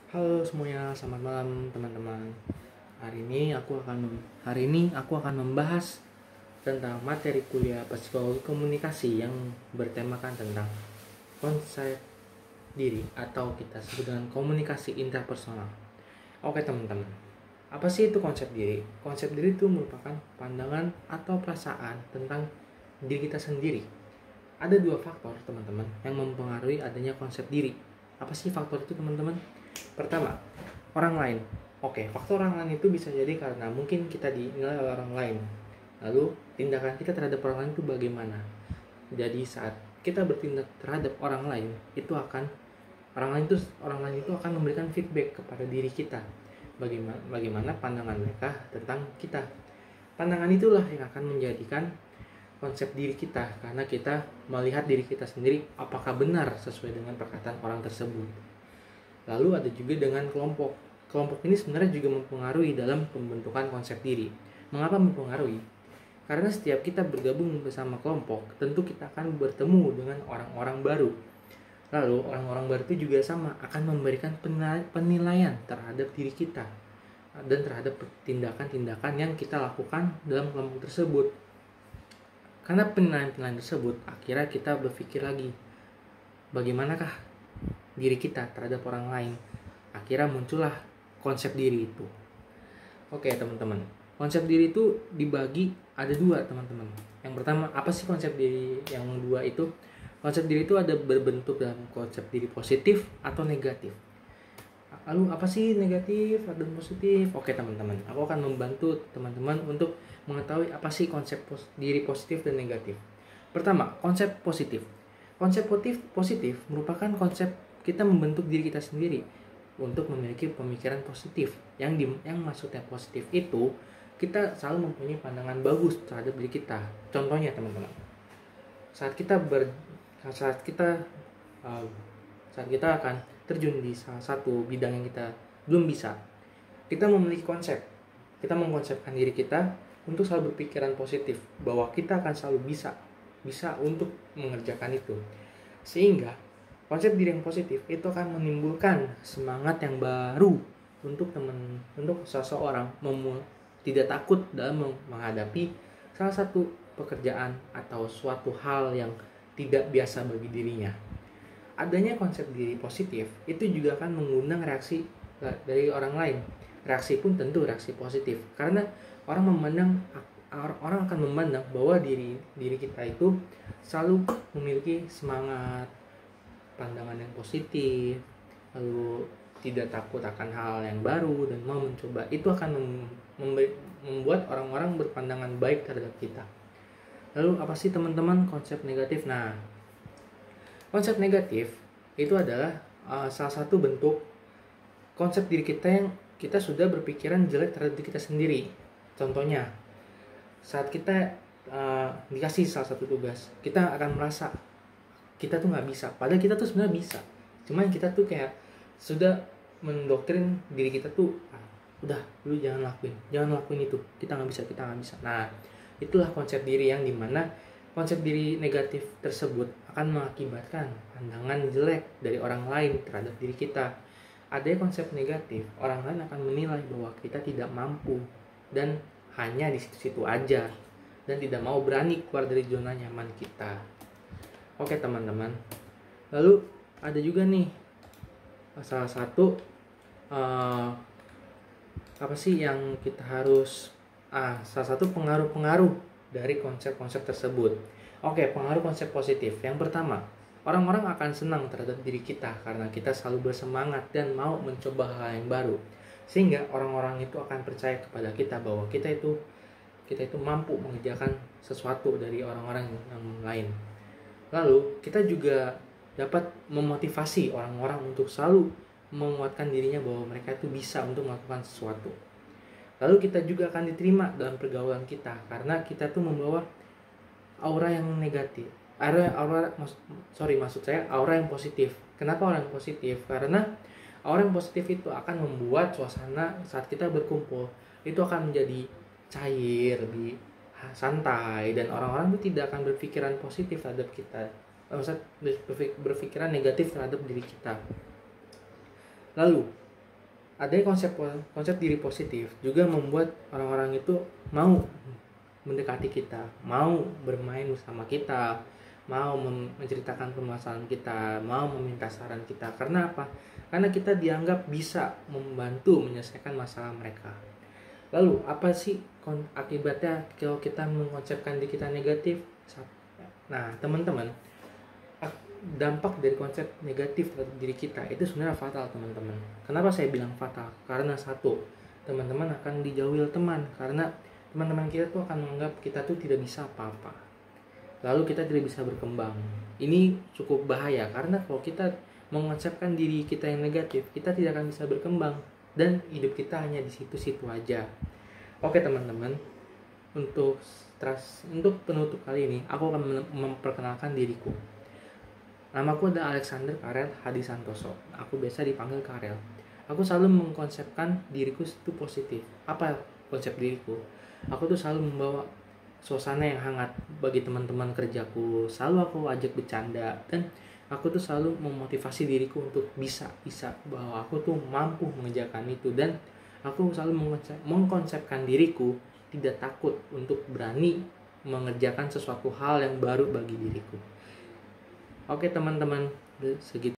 Halo semuanya, selamat malam teman-teman. Hari ini aku akan membahas tentang materi kuliah psikologi komunikasi yang bertemakan tentang konsep diri atau kita sebut dengan komunikasi interpersonal. Oke teman-teman, apa sih itu konsep diri? Konsep diri itu merupakan pandangan atau perasaan tentang diri kita sendiri. Ada dua faktor teman-teman yang mempengaruhi adanya konsep diri. Apa sih faktor itu teman-teman? Pertama, orang lain. Oke, faktor orang lain itu bisa jadi karena mungkin kita dinilai oleh orang lain. Lalu, tindakan kita terhadap orang lain itu bagaimana? Jadi saat kita bertindak terhadap orang lain, orang lain itu akan memberikan feedback kepada diri kita. Bagaimana pandangan mereka tentang kita. Pandangan itulah yang akan menjadikan konsep diri kita, karena kita melihat diri kita sendiri apakah benar sesuai dengan perkataan orang tersebut. Lalu ada juga dengan kelompok. Kelompok ini sebenarnya juga mempengaruhi dalam pembentukan konsep diri. Mengapa mempengaruhi? Karena setiap kita bergabung bersama kelompok, tentu kita akan bertemu dengan orang-orang baru. Lalu orang-orang baru itu juga sama, akan memberikan penilaian terhadap diri kita dan terhadap tindakan-tindakan yang kita lakukan dalam kelompok tersebut. Karena penilaian-penilaian tersebut, akhirnya kita berpikir lagi, bagaimanakah diri kita terhadap orang lain. Akhirnya muncullah konsep diri itu. Oke teman-teman, konsep diri itu dibagi ada dua teman-teman. Yang pertama, apa sih konsep diri yang dua itu? Konsep diri itu ada berbentuk dalam konsep diri positif atau negatif. Lalu apa sih negatif dan positif? Oke teman-teman, aku akan membantu teman-teman untuk mengetahui apa sih konsep diri positif dan negatif. Pertama, konsep positif. Konsep positif merupakan konsep kita membentuk diri kita sendiri untuk memiliki pemikiran positif. Yang maksudnya positif itu kita selalu mempunyai pandangan bagus terhadap diri kita. Contohnya teman-teman, saat kita akan terjun di salah satu bidang yang kita belum bisa, kita memiliki konsep. Kita mengkonsepkan diri kita untuk selalu berpikiran positif bahwa kita akan selalu bisa untuk mengerjakan itu. Sehingga konsep diri yang positif itu akan menimbulkan semangat yang baru untuk seseorang tidak takut dalam menghadapi salah satu pekerjaan atau suatu hal yang tidak biasa bagi dirinya. Adanya konsep diri positif itu juga akan mengundang reaksi dari orang lain. Reaksi pun tentu reaksi positif, karena orang akan memandang bahwa diri kita itu selalu memiliki semangat, pandangan yang positif, lalu tidak takut akan hal yang baru dan mau mencoba. Itu akan membuat orang-orang berpandangan baik terhadap kita. Lalu apa sih teman-teman konsep negatif? Nah, konsep negatif itu adalah salah satu bentuk konsep diri kita yang kita sudah berpikiran jelek terhadap diri kita sendiri. Contohnya, saat kita dikasih salah satu tugas, kita akan merasa kita tuh nggak bisa, padahal kita tuh sebenarnya bisa. Cuman kita tuh kayak sudah mendoktrin diri kita tuh, udah lu jangan lakuin itu, kita nggak bisa. Nah, itulah konsep diri yang dimana konsep diri negatif tersebut akan mengakibatkan pandangan jelek dari orang lain terhadap diri kita. Ada konsep negatif, orang lain akan menilai bahwa kita tidak mampu dan hanya di situ-situ aja dan tidak mau berani keluar dari zona nyaman kita. Oke teman-teman, lalu ada juga nih salah satu apa sih yang kita harus salah satu pengaruh dari konsep-konsep tersebut. Oke, pengaruh konsep positif. Yang pertama, orang-orang akan senang terhadap diri kita karena kita selalu bersemangat dan mau mencoba hal yang baru. Sehingga orang-orang itu akan percaya kepada kita bahwa kita itu mampu mengerjakan sesuatu dari orang-orang yang lain. Lalu, kita juga dapat memotivasi orang-orang untuk selalu menguatkan dirinya bahwa mereka itu bisa untuk melakukan sesuatu. Lalu kita juga akan diterima dalam pergaulan kita karena kita tuh membawa aura yang negatif. Aura yang positif. Kenapa aura yang positif? Karena aura yang positif itu akan membuat suasana saat kita berkumpul itu akan menjadi cair, lebih santai, dan orang-orang itu tidak akan berpikiran positif terhadap kita. Berpikiran negatif terhadap diri kita. Lalu ada konsep diri positif juga membuat orang-orang itu mau mendekati kita, mau bermain bersama kita, mau menceritakan permasalahan kita, mau meminta saran kita. Karena apa? Karena kita dianggap bisa membantu menyelesaikan masalah mereka. Lalu apa sih akibatnya kalau kita mengkonsepkan diri kita negatif? Nah, teman-teman, dampak dari konsep negatif terhadap diri kita itu sebenarnya fatal, teman-teman. Kenapa saya bilang fatal? Karena satu, teman-teman akan dijauhi teman, karena teman-teman kita tuh akan menganggap kita tuh tidak bisa apa-apa. Lalu kita tidak bisa berkembang. Ini cukup bahaya karena kalau kita mengonsepkan diri kita yang negatif, kita tidak akan bisa berkembang dan hidup kita hanya di situ-situ aja. Oke, teman-teman. Untuk penutup kali ini, aku akan memperkenalkan diriku. Namaku adalah Alexander Karel Hadi Santoso. Aku biasa dipanggil Karel. Aku selalu mengkonsepkan diriku itu positif. Apa konsep diriku? Aku tuh selalu membawa suasana yang hangat bagi teman-teman kerjaku. Selalu aku ajak bercanda dan aku tuh selalu memotivasi diriku untuk bisa bahwa aku tuh mampu mengerjakan itu, dan aku selalu mengkonsepkan diriku tidak takut untuk berani mengerjakan sesuatu hal yang baru bagi diriku. Oke, teman-teman, segitu.